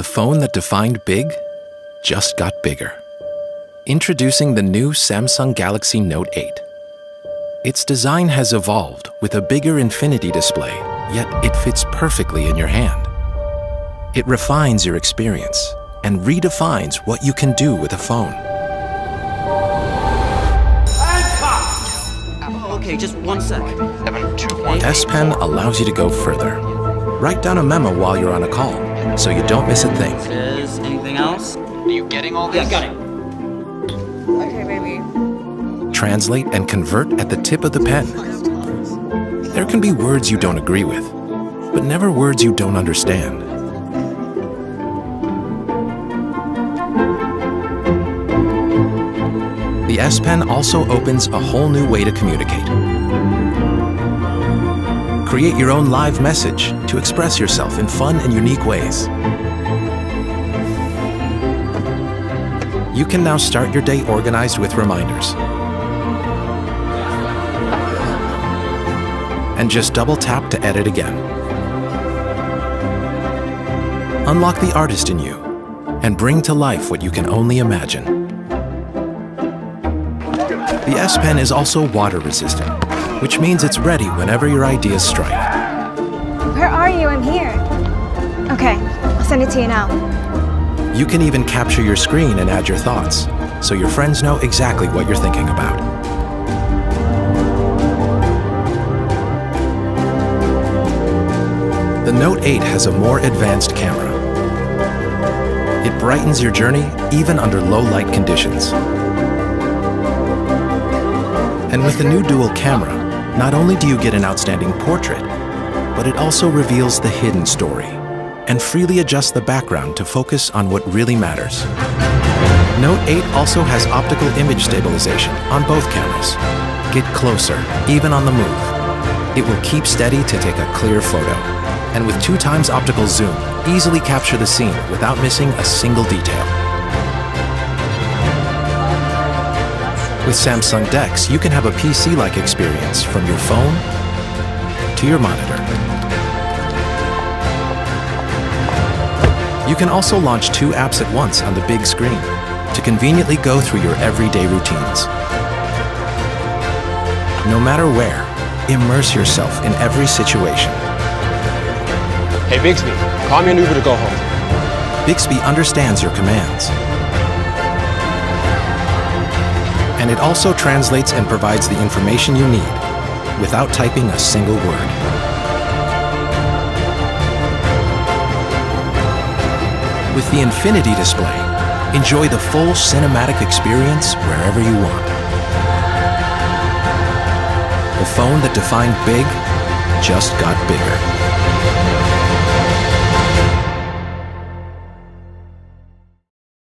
The phone that defined big just got bigger. Introducing the new Samsung Galaxy Note 8. Its design has evolved with a bigger infinity display, yet it fits perfectly in your hand. It refines your experience and redefines what you can do with a phone. Okay, just 1 sec. S Pen allows you to go further. Write down a memo while you're on a call, so you don't miss a thing. Is anything else? Are you getting all this? Yeah, got it. Okay, baby. Translate and convert at the tip of the pen. There can be words you don't agree with, but never words you don't understand. The S Pen also opens a whole new way to communicate. Create your own live message to express yourself in fun and unique ways. You can now start your day organized with reminders. And just double tap to edit again. Unlock the artist in you and bring to life what you can only imagine. The S Pen is also water resistant, which means it's ready whenever your ideas strike. Where are you? I'm here. Okay, I'll send it to you now. You can even capture your screen and add your thoughts, so your friends know exactly what you're thinking about. The Note 8 has a more advanced camera. It brightens your journey even under low light conditions. And with the new dual camera, not only do you get an outstanding portrait, but it also reveals the hidden story and freely adjusts the background to focus on what really matters. Note 8 also has optical image stabilization on both cameras. Get closer, even on the move. It will keep steady to take a clear photo. And with 2x optical zoom, easily capture the scene without missing a single detail. With Samsung DeX, you can have a PC-like experience from your phone to your monitor. You can also launch 2 apps at once on the big screen to conveniently go through your everyday routines. No matter where, immerse yourself in every situation. Hey Bixby, call me an Uber to go home. Bixby understands your commands. And it also translates and provides the information you need without typing a single word. With the Infinity display, enjoy the full cinematic experience wherever you want. The phone that defined big just got bigger.